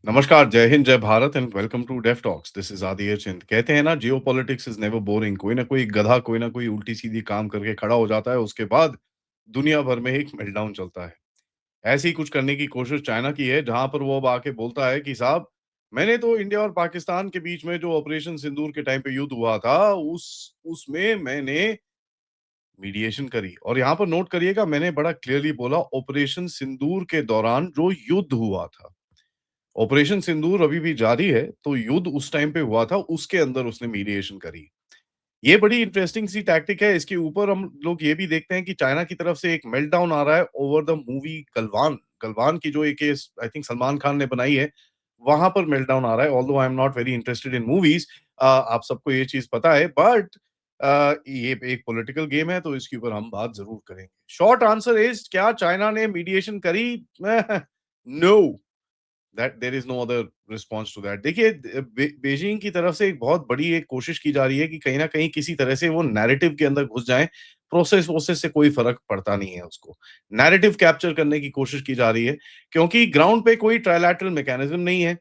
नमस्कार, जय हिंद, जय भारत and welcome to Deaf Talks. This is Aditya Chint. कहते हैं ना जियोपॉलिटिक्स इज़ नेवर बोरिंग। कोई ना कोई गधा, कोई ना कोई उल्टी-सीधी काम करके खड़ा हो जाता है, उसके बाद दुनिया भर में एक मेल्टडाउन चलता है। ऐसे ही कुछ करने की कोशिश चाइना की है, जहाँ पर वो अब आके बोलता है कि साहब, मैंने तो इंडिया और पाकिस्तान के बीच में जो ऑपरेशन सिंदूर के टाइम पे युद्ध हुआ था, उसमें मैंने मीडिएशन करी। और यहाँ पर नोट करिएगा, मैंने बड़ा क्लियरली बोला ऑपरेशन सिंदूर के दौरान जो युद्ध हुआ था। ऑपरेशन सिंदूर अभी भी जारी है, तो युद्ध उस टाइम पे हुआ था, उसके अंदर उसने मीडिएशन करी। ये बड़ी इंटरेस्टिंग सी टैक्टिक है। इसके ऊपर हम लोग ये भी देखते हैं कि चाइना की तरफ से एक मेल्टडाउन आ रहा है over the movie Galwan. Galwan की जो एक case I think Salman Khan ने बनाई है, वहाँ पर मेल्टडाउन आ रहा है। Although I am not very interested in movies, आप सबको ये चीज़ पता है, बट ये एक पॉलिटिकल गेम है, तो इसके ऊपर हम बात ज़रूर करेंगे। शॉर्ट आंसर इज़, क्या चाइना ने मीडिएशन करी? No. That there is no other response to that. देखिए, बीजिंग की तरफ से एक बहुत बड़ी एक कोशिश की जा रही है कि कहीं न कहीं किसी तरह से वो नैरेटिव के अंदर घुस जाएँ। प्रोसेस-वोसेस से कोई फ़र्क पड़ता नहीं है उसको। नैरेटिव कैप्चर करने की कोशिश की जा रही है, क्योंकि ग्राउंड पे कोई ट्रायलैटरल मैकेनिज़्म नहीं है।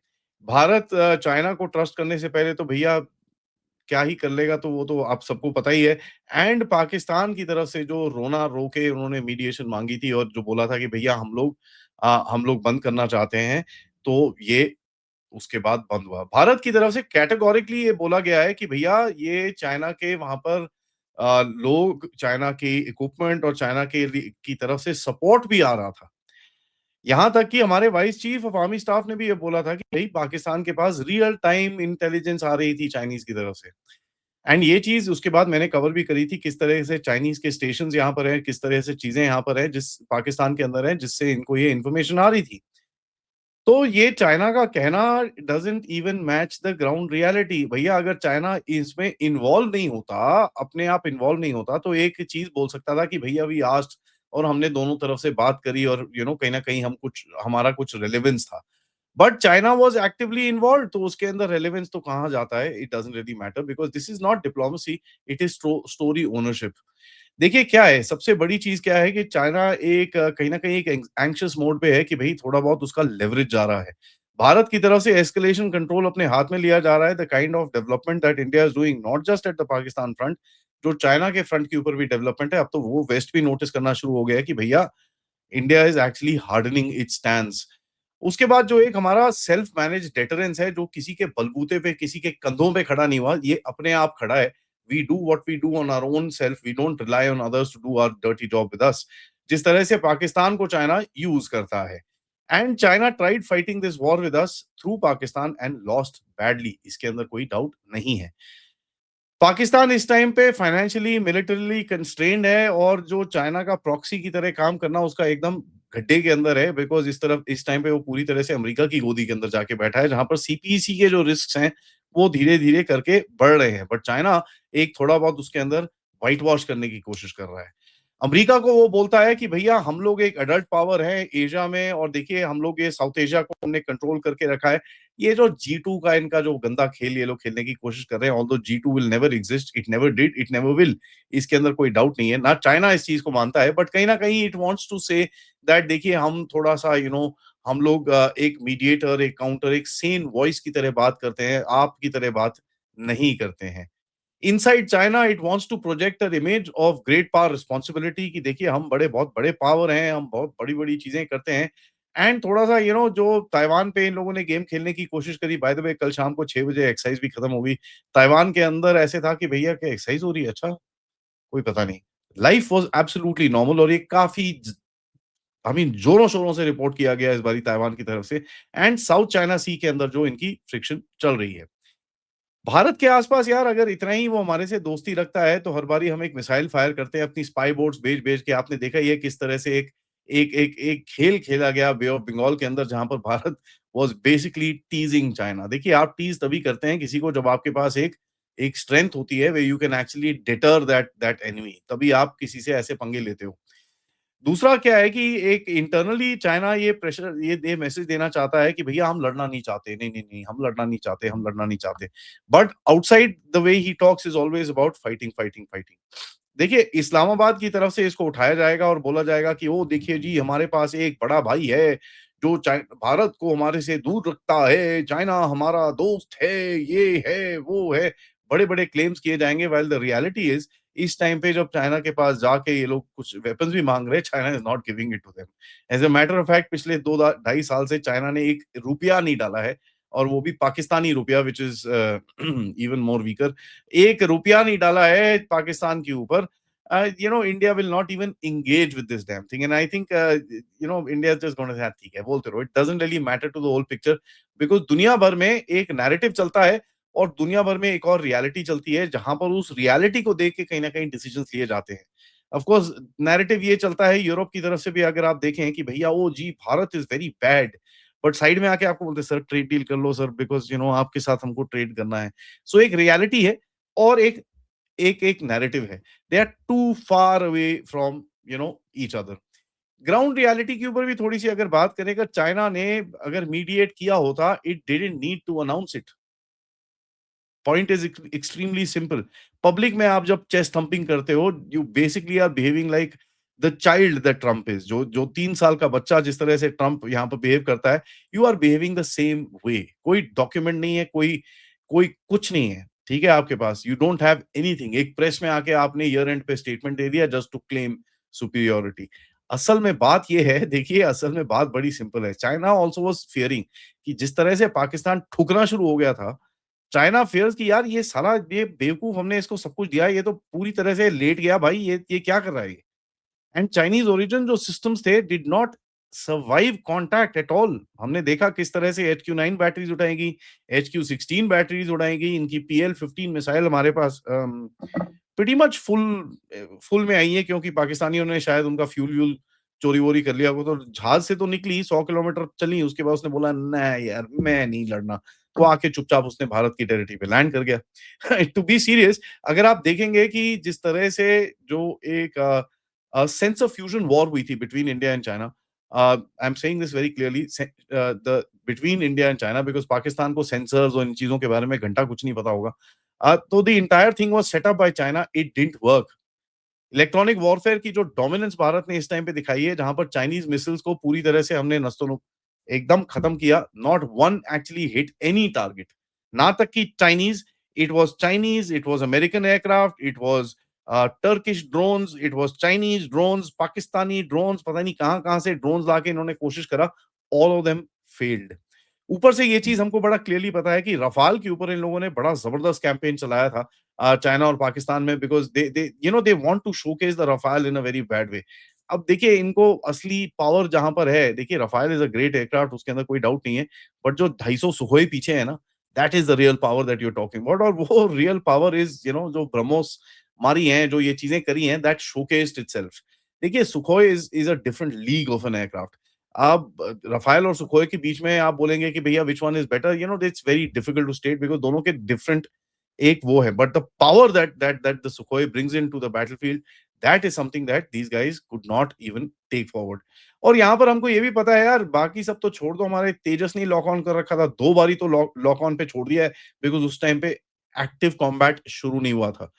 भारत चाइना को ट्रस्ट करने से पहले तो भैया क्या ही कर लेगा, तो वो तो आप सबको पता ही है। एंड पाकिस्तान की तरफ से जो रोना रो के उन्होंने मीडिएशन माँगी थी और जो बोला था कि भैया हम लोग बंद करना चाहते हैं, तो ये उसके बाद बंद हुआ। भारत की तरफ से कैटेगोरिकली ये बोला गया है कि भैया ये चाइना के वहाँ पर लोग, चाइना की इक्विपमेंट और चाइना के की तरफ से सपोर्ट भी आ रहा था। यहाँ तक कि हमारे vice chief of army staff ने भी ये बोला था कि भई पाकिस्तान के पास रियल टाइम इंटेलिजेंस आ रही थी चाइनीज़ की तरफ से। एंड ये चीज़ उसके बाद मैंने कवर भी करी थी, किस तरह से चाइनीज़ के स्टेशंस यहाँ पर हैं, किस तरह से चीज़ें यहाँ पर हैं, जिस पाकिस्तान के अंदर हैं, जिससे इनको ये इन्फॉर्मेशन आ रही थी। तो ये चाइना का कहना doesn't even match the ground reality. भैया अगर चाइना इसमें इन्वॉल्व नहीं होता, अपने आप इन्वॉल्व नहीं होता, तो एक चीज़ बोल सकता था कि भैया वी आस्क्ड और हमने दोनों तरफ से बात करी और कहीं न कहीं हम कुछ हमारा कुछ रेलेवेंस था। But China was actively involved, तो उसके अंदर रेलेवेंस तो कहाँ जाता है? It doesn't really matter because this is not diplomacy, it is story ownership. देखिए क्या है, सबसे बड़ी चीज़ क्या है कि चाइना एक कहीं न कहीं एक एंग्ज़ियस मोड पे है कि भई थोड़ा बहुत उसका लेवरेज जा रहा है। भारत की तरफ से एस्केलेशन कंट्रोल अपने हाथ में लिया जा रहा है। The kind of development that India is doing not just at the Pakistan front, जो चाइना के फ्रंट के ऊपर भी डेवलपमेंट है, अब तो वो वेस्ट भी नोटिस करना शुरू हो गया है कि भैया India is actually hardening it's stands. उसके बाद जो एक हमारा सेल्फ मैनेज्ड डेटरेंस है, जो किसी के बलबूते पे, किसी के कंधों पे खड़ा नहीं हुआ, ये अपने आप खड़ा है। We do what we do on our own self, we don't rely on others to do our dirty job with us. जिस तरह से पाकिस्तान को चाइना यूज़ करता है। And China tried fighting this war with us through Pakistan and lost badly, इसके अंदर कोई doubt नहीं है। पाकिस्तान इस टाइम पे फाइनेंशियली, मिलिटरीली कंस्ट्रेन्ड है और जो चाइना का प्रॉक्सी की तरह काम करना उसका एकदम गड्ढे के अंदर है, बिकॉज़ इस टाइम पे वो पूरी तरह से अमेरिका की गोदी के अंदर जाके बैठा है, जहाँ पर सीपीईसी के जो रिस्क्स हैं, वो धीरे-धीरे करके बढ़ रहे हैं। बट चाइना एक थोड़ा बहुत उसके अंदर व्हाइट वॉश करने की कोशिश कर रहा है। अमेरिका को वो बोलता है कि भैया हम लोग एक एडल्ट पावर हैं एशिया में, और देखिए हम लोग ये साउथ एशिया को हमने कंट्रोल करके रखा है। ये जो जी2 का इनका जो गंदा खेल ये लोग खेलने की कोशिश कर रहे हैं, although G2 will never exist, it never did, it never will, इसके अंदर कोई डाउट नहीं है। ना चाइना इस चीज़ को मानता है, बट कहीं न कहीं it wants to say that देखिए हम थोड़ा-सा हम लोग एक मीडिएटर, एक काउंटर, एक सेन वॉइस की तरह बात करते हैं, आपकी तरह बात नहीं करते हैं। Inside China it wants to project an image of great power responsibility कि देखिए हम बहुत बड़े पावर हैं, हम बहुत बड़ी-बड़ी चीज़ें करते हैं। एंड थोड़ा-सा जो ताइवान पे इन लोगों ने गेम खेलने की कोशिश करी, बाय द वे कल शाम को 6 बजे एक्सरसाइज भी खत्म हो गई। ताइवान के अंदर ऐसे था कि भैया क्या एक्सरसाइज हो रही है? अच्छा, कोई पता नहीं। लाइफ वाज़ एब्सोल्यूटली नॉर्मल और ये काफ़ी आई मीन ज़ोरों-शोरों से रिपोर्ट किया गया इस बारी ताइवान की तरफ से एंड साउथ चाइना सी के अंदर जो इनकी फ्रिक्शन चल रही है। भारत के आस-पास यार अगर इतना ही वो हमारे से दोस्ती रखता है, तो हर बारी हम एक मिसाइल फायर करते हैं अपनी स्पाई बोट्स भेज-भेज के। आपने देखा ही है किस तरह से एक एक एक एक खेल खेला गया बे ऑफ बंगाल के अंदर, जहाँ पर Bharat was basically teasing China. देखिए, आप टीज़ तभी करते हैं किसी को जब आपके पास एक एक स्ट्रेंथ होती है where you can actually deter that that enemy, तभी आप किसी से ऐसे पंगे लेते हो। दूसरा क्या है कि एक इंटरनली चाइना ये मैसेज देना चाहता है कि भैया हम लड़ना नहीं चाहते, नहीं, नहीं, नहीं, हम लड़ना नहीं चाहते, हम लड़ना नहीं चाहते। But outside the way he talks is always about fighting, fighting, fighting. देखिए, इस्लामाबाद की तरफ से इसको उठाया जाएगा और बोला जाएगा कि ओ देखिए जी, हमारे पास एक बड़ा भाई है, जो भारत को हमारे से दूर रखता है, चाइना हमारा दोस्त है, ये है, वो है, बड़े-बड़े क्लेम्स किए जाएँगे व्हाइल द रियलिटी इज़ इस टाइम पे जब चाइना के पास जाके ये लोग कुछ वेपन्स भी माँग रहे हैं, China is not giving it to them. As a matter of fact पिछले 2 ढाई साल से चाइना ने 1 रुपया नहीं डाला है और वो भी पाकिस्तानी रुपया which is even more weaker. 1 रुपया नहीं डाला है पाकिस्तान के ऊपर। India will not even engage with this damn thing. And I think, India is just going to say, "हाँ, ठीक है, बोलते रहो." It doesn't really matter to the whole picture because दुनिया भर में एक नैरेटिव चलता है और दुनिया भर में एक और रियलिटी चलती है, जहाँ पर उस रियलिटी को देख के कहीं न कहीं डिसीजंस लिए जाते हैं। ऑफ कोर्स नैरेटिव ये चलता है यूरोप की तरफ से भी अगर आप देखें कि भैया ओ जी, Bharat is very bad, but side में आके आपको बोलते हैं, "सर ट्रेड डील कर लो सर बिकॉज़ आपके साथ हमको ट्रेड करना है।" सो एक रियलिटी है और एक एक एक नैरेटिव है। They are too far away from each other. Ground reality के ऊपर भी थोड़ी-सी अगर बात करें, अगर चाइना ने अगर मीडिएट किया होता, it didn't need to announce it. Point is extremely simple. Public में आप जब चेस्ट थंपिंग करते हो, you basically are behaving like the child that Trump is. जो जो 3 साल का बच्चा जिस तरह से ट्रम्प यहाँ पर बिहेव करता है, you are behaving the same way. कोई डॉक्यूमेंट नहीं है, कोई कोई कुछ नहीं है, ठीक है आपके पास। You don't have anything. एक प्रेस में आके आपने ईयर एंड पे स्टेटमेंट दे दिया जस्ट टू क्लेम सुपीरियोरिटी। असल में बात ये है, देखिए असल में बात बड़ी सिंपल है। चाइना ऑल्सो वाज फियरिंग कि जिस तरह से पाकिस्तान ठुकना शुरू हो गया था, चाइना फियर्स कि यार ये साला ये बेवकूफ, हमने इसको सब कुछ दिया, ये तो पूरी तरह से लेट गया भाई, ये क्या कर रहा है ये? एंड चाइनीज ओरिजिन जो सिस्टम्स थे did not survive contact at all. हमने देखा किस तरह से HQ9 बैटरीज उठाएगी, HQ16 बैटरीज उड़ाएगी, इनकी PL-15 मिसाइल हमारे पास प्रीटी मच फुल में आई है, क्योंकि पाकिस्तानियों ने शायद उनका फ्यूल-व्यूल चोरी-वोरी कर लिया होगा। तो जहाज से तो निकली, 100 किलोमीटर चली, उसके बाद उसने बोला, "नहीं यार, मैं नहीं लड़ना।" तो आके चुपचाप उसने भारत की टेरिटरी पे लैंड कर गया। टू बी सीरियस, अगर आप देखेंगे कि जिस तरह से जो एक sense of fusion war हुई थी between India and China. I'm saying this very clearly. The between India and China, because Pakistan को सेंसर्स और इन चीजों के बारे में घंटा कुछ नहीं पता होगा। तो the entire thing was set up by China. It didn't work. Electronic warfare की जो डोमिनेंस भारत ने इस टाइम पे दिखाई है, जहां पर चाइनीज मिसाइल्स को पूरी तरह से हमने नस्तों एकदम खत्म किया। Not one actually hit any target. ना तक कि Chinese, it was American aircraft, it was Turkish drones, it was Chinese drones, Pakistani drones, पता नहीं कहां-कहां से ड्रोन्स लाके इन्होंने कोशिश करा। All of them failed. ऊपर से ये चीज हमको बड़ा क्लियरली पता है कि रफाल के ऊपर इन लोगों ने बड़ा जबरदस्त कैंपेन चलाया था चाइना और पाकिस्तान में, because they want to showcase the Rafale in a very bad way. अब देखिए इनको असली पावर जहां पर है, देखिए Rafale is a great aircraft, उसके अंदर कोई डाउट नहीं है, बट जो 250 सुखोई पीछे है ना, that is the real power that you are talking about. और वो रियल पावर इज जो ब्रह्मोस मारी हैं, जो ये चीजें करी हैं, दैट शोकेस्ड इटसेल्फ। देखिए Sukhoi is a different league of an aircraft. आप रफाल और सुखोई के बीच में आप बोलेंगे कि भैया which one is better, it's very difficult to state, because दोनों के डिफरेंट एक वो है, but the power that the Sukhoi brings into the battlefield, that is something that these guys could not even take forward. और यहाँ पर हमको ये भी पता है यार, बाकी सब तो छोड़ दो, हमारे तेजस ने लॉक ऑन कर रखा था, 2 बारी तो लॉक ऑन पे छोड़ दिया है, बिकॉज़ उस टाइम पे एक्टिव कॉम्बैट शुरू नहीं हुआ था।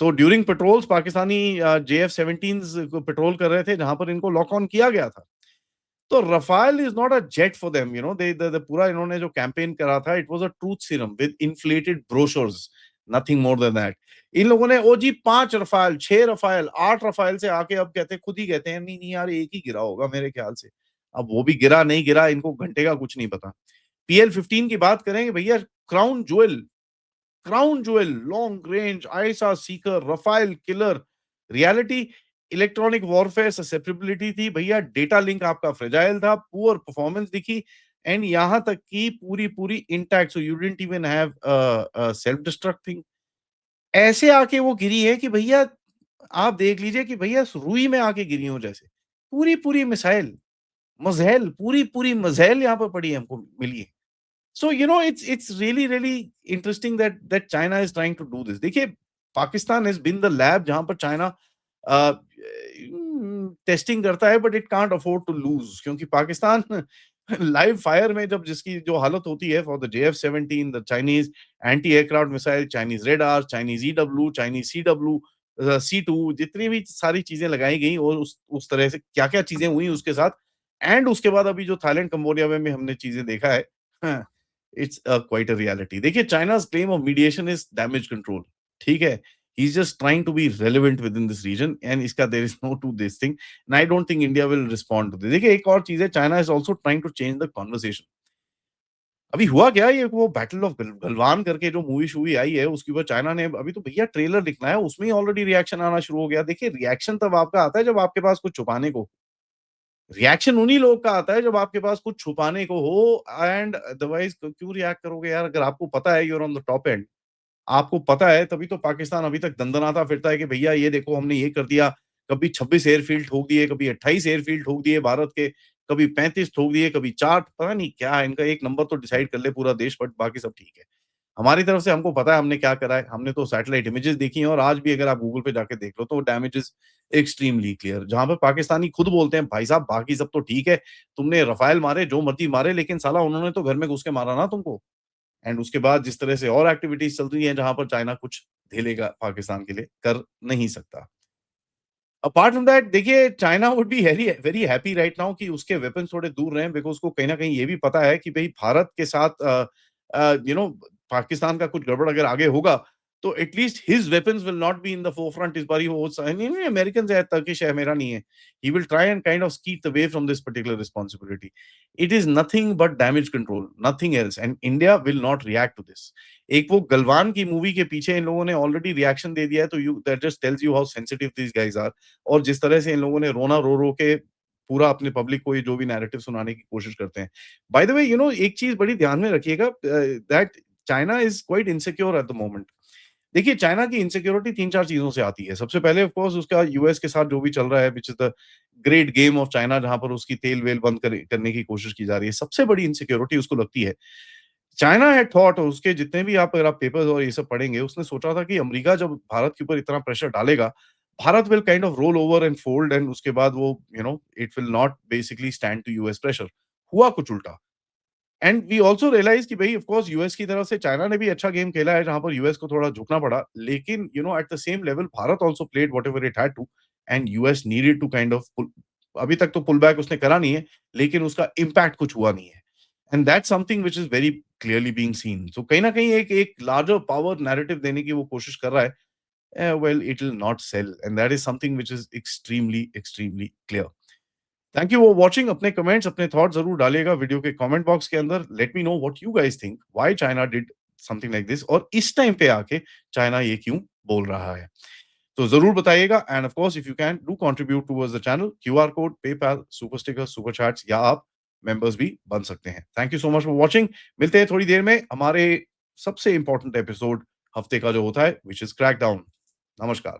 तो ड्यूरिंग पेट्रोल्स पाकिस्तानी JF-17s को पेट्रोल कर रहे थे, जहाँ पर इनको लॉक ऑन किया गया था। तो Rafale is not a jet for them, दे पूरा इन्होंने जो कैंपेन करा था, it was a truth serum with inflated brochures, nothing more than that. इन लोगों ने ओ जी 5 रफाल, 6 रफाल, 8 रफाल से आके अब कहते हैं, खुद ही कहते हैं, नहीं नहीं यार एक ही गिरा होगा मेरे ख्याल से। अब वो भी गिरा नहीं गिरा, इनको घंटे का कुछ नहीं पता। PL-15 की बात करेंगे भैया, crown jewel, crown jewel, long range, ISR seeker, Rafale killer. Reality, electronic warfare susceptibility थी भैया, डेटा लिंक आपका फ्रेजाइल था, पुअर परफॉर्मेंस दिखी, एंड यहां तक कि पूरी पूरी intact, so you didn't even have self destruct thing. ऐसे आके वो गिरी है कि भैया आप देख लीजिए कि भैया रुई में आके गिरी हो जैसे। पूरी पूरी मिसाइल, मजहल, पूरी पूरी मजहल यहाँ पर पड़ी है, हमको मिली है। So, it's really, really interesting that China is trying to do this. देखिए, Pakistan has been the lab जहाँ पर चाइना टेस्टिंग करता है, but it can't afford to lose, क्योंकि पाकिस्तान लाइव फायर में जब जिसकी जो हालत होती है for the JF-17, the Chinese anti aircraft missile, Chinese radar, Chinese EW, Chinese CW, C2, जितनी भी सारी चीजें लगाई गई और उस तरह से क्या क्या चीजें हुई उसके साथ, एंड उसके बाद अभी जो थाईलैंड, कंबोडिया में हमने चीज़ें देखा है, हाँ, इट्स क्वाइट अ रियलिटी। देखिए China's claim of mediation is damage control, ठीक है? He is just trying to be relevant within this region and इसका there is no to this thing and I don't think India will respond to this. देखिए एक और चीज़ है, China is also trying to change the conversation. अभी हुआ क्या, ये वो बैटल ऑफ गलवान करके जो मूवी-शूवी आई है, उसके ऊपर चाइना ने अभी तो भैया ट्रेलर दिखना है, उसमें ही ऑलरेडी रिएक्शन आना शुरू हो गया। देखिए रिएक्शन तब आपका आता है जब आपके पास कुछ छुपाने को, रिएक्शन उन्हीं लोगों का आता है जब आपके पास कुछ छुपाने को हो एंड अदरवाइज़ क्यों रिएक्ट करोगे यार? अगर आपको पता है you are on the top end, आपको पता है तभी तो पाकिस्तान अभी तक दंदनाता फिरता है कि भैया ये देखो हमने ये कर दिया, कभी 26 एयरफ़ील्ड ठोक दिए, कभी 28 एयरफ़ील्ड ठोक दिए भारत के, कभी 35 ठोक दिए, कभी 4 पता नहीं क्या है इनका, एक नंबर तो डिसाइड कर ले पूरा देश बट बाकी सब ठीक है। हमारी तरफ से हमको पता है हमने क्या करा है, हमने तो सैटेलाइट इमेजेस देखी हैं और आज भी अगर आप गूगल पे जाके देख लो तो डैमेज इज़ एक्सट्रीमली क्लियर। जहाँ पे पाकिस्तानी खुद बोलते हैं भाई साहब बाकी सब तो ठीक है, तुमने रफ़ाल मारे, जो मर्ज़ी मारे लेकिन साला उन्होंने तो घर में घुस के मारा ना तुमको। एंड उसके बाद जिस तरह से और एक्टिविटीज़ चल रही हैं जहाँ पर चाइना कुछ झेलेगा पाकिस्तान के लिए, कर नहीं सकता। अपार्ट फ्रॉम दैट देखिए China would be very very happy right now कि उसके वेपन्स थोड़े दूर रहें बिकॉज़ उसको कहीं न कहीं ये भी पता है कि भई भारत के साथ पाकिस्तान का कुछ गड़बड़ अगर आगे होगा, तो at least his weapons will not be in the forefront इस बारी वो नहीं, नहीं अमेरिकन्स है, टर्किश है, मेरा नहीं है। He will try and kind of keep away from this particular responsibility. It is nothing but damage control, nothing else and India will not react to this. एक वो गलवान की मूवी के पीछे इन लोगों ने ऑलरेडी रिएक्शन दे दिया है, तो you that just tells you how sensitive these guys are. और जिस तरह से इन लोगों ने रोना रो-रो के पूरा अपने पब्लिक को ये जो भी नैरेटिव सुनाने की कोशिश करते हैं। बाय द वे एक चीज़ बड़ी ध्यान में रखिएगा that China is quite insecure at the moment. देखिए चाइना की इनसिक्योरिटी 3-4 चीज़ों से आती है। सबसे पहले ऑफ कोर्स उसका यूएस के साथ जो भी चल रहा है which is the great game of China जहाँ पर उसकी तेल-वेल बंद करने की कोशिश की जा रही है। सबसे बड़ी इनसिक्योरिटी उसको लगती है चाइना हैड थॉट उसके जितने भी आप अगर आप पेपर्स और ये सब पढ़ेंगे, उसने सोचा था कि अमेरिका जब भारत के ऊपर इतना प्रेशर डालेगा, Bharat will kind of roll over and fold and उसके बाद वो it will not basically stand to US pressure. हुआ कुछ उल्टा। एंड वी आल्सो रियलाइज कि भई ऑफ कोर्स यूएस की तरफ से चाइना ने भी अच्छा गेम खेला है, जहाँ पर यूएस को थोड़ा झुकना पड़ा। लेकिन at the same level Bharat also played whatever it had to and US needed to kind of pull अभी तक तो पुल बैक उसने करा नहीं है, लेकिन उसका इम्पैक्ट कुछ हुआ नहीं है। And that's something which is very clearly being seen. So कहीं न कहीं एक एक लार्जर पावर नैरेटिव देने की वो कोशिश कर रहा है। Well it will not sell and that is something which is extremely, extremely clear. Thank you for watching. अपने कमेंट्स, अपने थॉट्स ज़रूर डालिएगा वीडियो के कमेंट बॉक्स के अंदर। Let me know what you guys think why China did something like this और इस time पे आके चाइना ये क्यों बोल रहा है। तो ज़रूर बताइएगा end of course if you can do contribute towards the channel, QR code, PayPal, super stickers, super chats या आप मेंबर्स भी बन सकते हैं। Thank you so much for watching. मिलते हैं थोड़ी देर में हमारे सबसे इम्पोर्टेंट एपिसोड हफ्ते का जो होता है व्हिच इज़ क्रैकडाउन। नमस्कार।